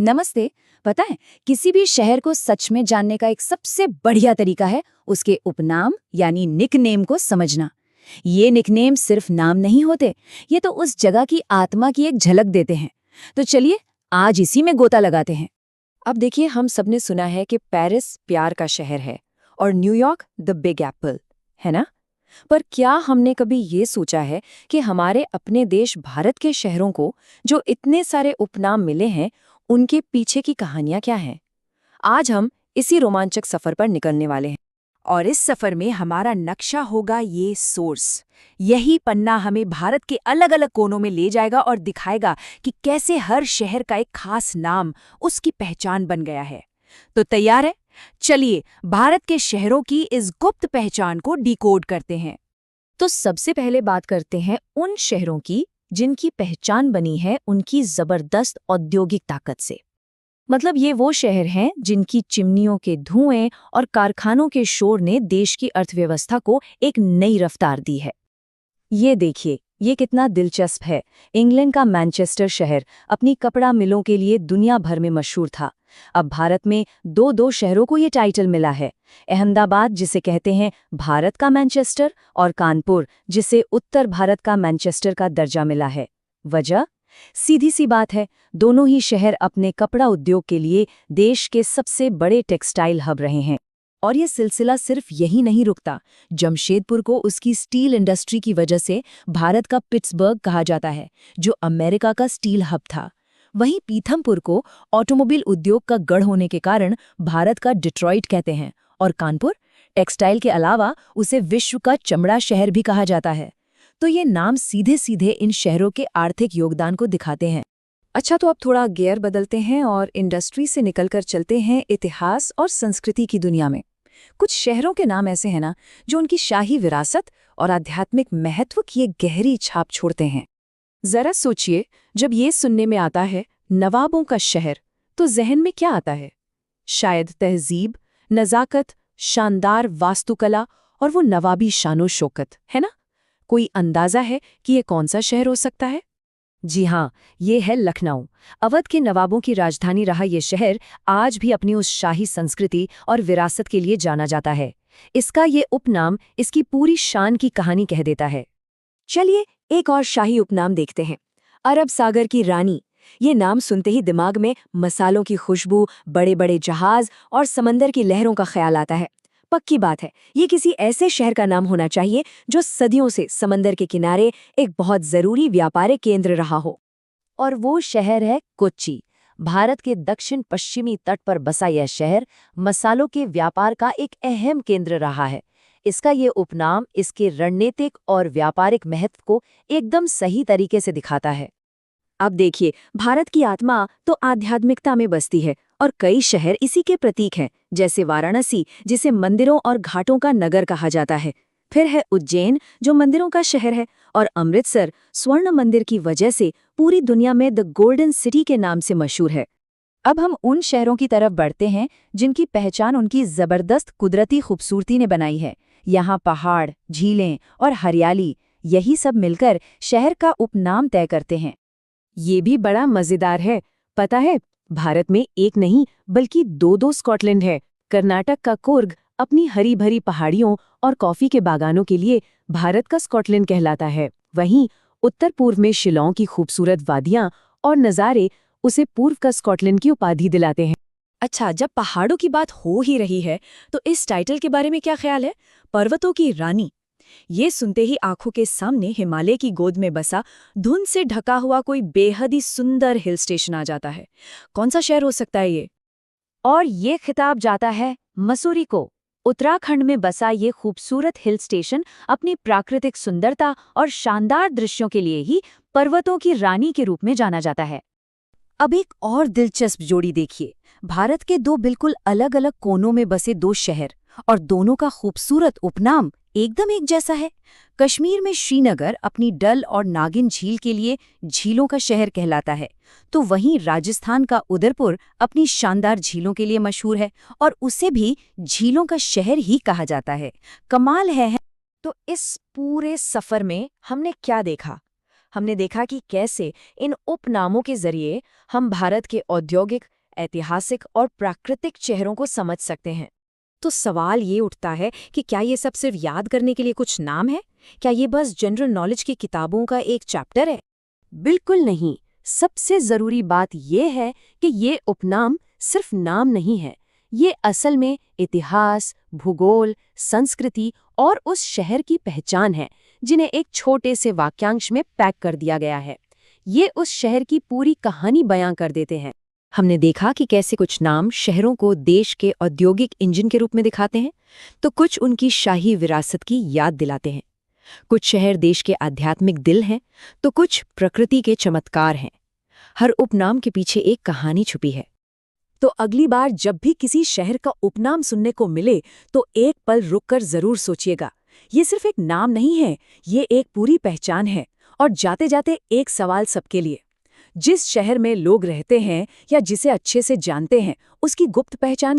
नमस्ते। पता है, किसी भी शहर को सच में जानने का एक सबसे बढ़िया तरीका है उसके उपनाम यानी निकनेम को समझना। ये निकनेम सिर्फ नाम नहीं होते, ये तो उस जगह की आत्मा की एक झलक देते हैं। तो चलिए आज इसी में गोता लगाते हैं। अब देखिए, हम सबने सुना है कि पेरिस प्यार का शहर है और न्यूयॉर्क द बिग एप्पल, है ना? पर क्या हमने कभी ये सोचा है कि हमारे अपने देश भारत के शहरों को जो इतने सारे उपनाम मिले हैं, उनके पीछे की कहानियां क्या हैं? आज हम इसी रोमांचक सफर पर निकलने वाले हैं। और इस सफर में हमारा नक्शा होगा ये सोर्स। यही पन्ना हमें भारत के अलग अलग कोनों में ले जाएगा और दिखाएगा कि कैसे हर शहर का एक खास नाम उसकी पहचान बन गया है। तो तैयार है? चलिए भारत के शहरों की इस गुप्त पहचान को डिकोड करते हैं। तो सबसे पहले बात करते हैं उन शहरों की जिनकी पहचान बनी है उनकी जबरदस्त औद्योगिक ताकत से। मतलब ये वो शहर हैं जिनकी चिमनियों के धुएं और कारखानों के शोर ने देश की अर्थव्यवस्था को एक नई रफ्तार दी है। ये देखिए, ये कितना दिलचस्प है। इंग्लैंड का मैनचेस्टर शहर अपनी कपड़ा मिलों के लिए दुनिया भर में मशहूर था। अब भारत में दो शहरों को ये टाइटल मिला है। अहमदाबाद, जिसे कहते हैं भारत का मैनचेस्टर, और कानपुर, जिसे उत्तर भारत का मैनचेस्टर का दर्जा मिला है। वजह? सीधी सी बात है, दोनों ही शहर अपने कपड़ा उद्योग के लिए देश के सबसे बड़े टेक्सटाइल हब रहे हैं। और ये सिलसिला सिर्फ यही नहीं रुकता। जमशेदपुर को उसकी स्टील इंडस्ट्री की वजह से भारत का पिट्सबर्ग कहा जाता है, जो अमेरिका का स्टील हब था। वहीं पीथमपुर को ऑटोमोबाइल उद्योग का गढ़ होने के कारण भारत का डिट्रॉइट कहते हैं। और कानपुर टेक्सटाइल के अलावा उसे विश्व का चमड़ा शहर भी कहा जाता है। तो ये नाम सीधे सीधे इन शहरों के आर्थिक योगदान को दिखाते हैं। अच्छा, तो अब थोड़ा गियर बदलते हैं और इंडस्ट्री से निकलकर चलते हैं इतिहास और संस्कृति की दुनिया में। कुछ शहरों के नाम ऐसे हैं ना, जो उनकी शाही विरासत और आध्यात्मिक महत्व की एक गहरी छाप छोड़ते हैं। जरा सोचिए, जब ये सुनने में आता है नवाबों का शहर, तो जहन में क्या आता है? शायद तहजीब, नज़ाकत, शानदार वास्तुकला और वो नवाबी शानो शौकत, है ना? कोई अंदाजा है कि ये कौन सा शहर हो सकता है? जी हाँ, ये है लखनऊ। अवध के नवाबों की राजधानी रहा ये शहर आज भी अपनी उस शाही संस्कृति और विरासत के लिए जाना जाता है। इसका ये उपनाम इसकी पूरी शान की कहानी कह देता है। चलिए एक और शाही उपनाम देखते हैं, अरब सागर की रानी। ये नाम सुनते ही दिमाग में मसालों की खुशबू, बड़े बड़े जहाज और समंदर की लहरों का ख्याल आता है। पक्की बात है, ये किसी ऐसे शहर का नाम होना चाहिए जो सदियों से समंदर के किनारे एक बहुत जरूरी व्यापारिक केंद्र रहा हो। और वो शहर है कोच्चि। भारत के दक्षिण पश्चिमी तट पर बसा यह शहर मसालों के व्यापार का एक अहम केंद्र रहा है। इसका ये उपनाम इसके रणनीतिक और व्यापारिक महत्व को एकदम सही तरीके से दिखाता है। अब देखिए, भारत की आत्मा तो आध्यात्मिकता में बसती है और कई शहर इसी के प्रतीक हैं, जैसे वाराणसी, जिसे मंदिरों और घाटों का नगर कहा जाता है। फिर है उज्जैन, जो मंदिरों का शहर है, और अमृतसर स्वर्ण मंदिर की वजह से पूरी दुनिया में द गोल्डन सिटी के नाम से मशहूर है। अब हम उन शहरों की तरफ बढ़ते हैं जिनकी पहचान उनकी जबरदस्त कुदरती खूबसूरती ने बनाई है। यहाँ पहाड़, झीलें और हरियाली, यही सब मिलकर शहर का उपनाम तय करते हैं। ये भी बड़ा मजेदार है। पता है, भारत में एक नहीं बल्कि दो स्कॉटलैंड है। कर्नाटक का कुर्ग अपनी हरी भरी पहाड़ियों और कॉफी के बागानों के लिए भारत का स्कॉटलैंड कहलाता है। वहीं उत्तर पूर्व में शिलांग की खूबसूरत वादियां और नज़ारे उसे पूर्व का स्कॉटलैंड की उपाधि दिलाते हैं। अच्छा, जब पहाड़ों की बात हो ही रही है तो इस टाइटल के बारे में क्या ख्याल है? पर्वतों की रानी। ये सुनते ही आंखों के सामने हिमालय की गोद में बसा धुंध से ढका हुआ कोई बेहद ही सुंदर हिल स्टेशन आ जाता है। कौन सा शहर हो सकता है ये? और ये खिताब जाता है मसूरी को। उत्तराखंड में बसा ये खूबसूरत हिल स्टेशन अपनी प्राकृतिक सुंदरता और शानदार दृश्यों के लिए ही पर्वतों की रानी के रूप में जाना जाता है। अब एक और दिलचस्प जोड़ी देखिए, भारत के दो बिल्कुल अलग अलग कोनों में बसे दो शहर, और दोनों का खूबसूरत उपनाम एकदम एक जैसा है। कश्मीर में श्रीनगर अपनी डल और नागिन झील के लिए झीलों का शहर कहलाता है, तो वहीं राजस्थान का उदयपुर अपनी शानदार झीलों के लिए मशहूर है और उसे भी झीलों का शहर ही कहा जाता है। कमाल है। तो इस पूरे सफर में हमने क्या देखा? हमने देखा कि कैसे इन उपनामों के जरिए हम भारत के औद्योगिक, ऐतिहासिक और प्राकृतिक चेहरों को समझ सकते हैं। तो सवाल ये उठता है कि क्या ये सब सिर्फ याद करने के लिए कुछ नाम है? क्या ये बस जनरल नॉलेज की किताबों का एक चैप्टर है? बिल्कुल नहीं। सबसे जरूरी बात यह है कि ये उपनाम सिर्फ नाम नहीं है। ये असल में इतिहास, भूगोल, संस्कृति और उस शहर की पहचान है जिन्हें एक छोटे से वाक्यांश में पैक कर दिया गया है। ये उस शहर की पूरी कहानी बयां कर देते हैं। हमने देखा कि कैसे कुछ नाम शहरों को देश के औद्योगिक इंजन के रूप में दिखाते हैं, तो कुछ उनकी शाही विरासत की याद दिलाते हैं। कुछ शहर देश के आध्यात्मिक दिल हैं, तो कुछ प्रकृति के चमत्कार हैं। हर उपनाम के पीछे एक कहानी छुपी है। तो अगली बार जब भी किसी शहर का उपनाम सुनने को मिले तो एक पल रुककर जरूर सोचिएगा, ये सिर्फ एक नाम नहीं है, ये एक पूरी पहचान है। और जाते जाते एक सवाल सबके लिए, जिस शहर में लोग रहते हैं या जिसे अच्छे से जानते हैं, उसकी गुप्त पहचान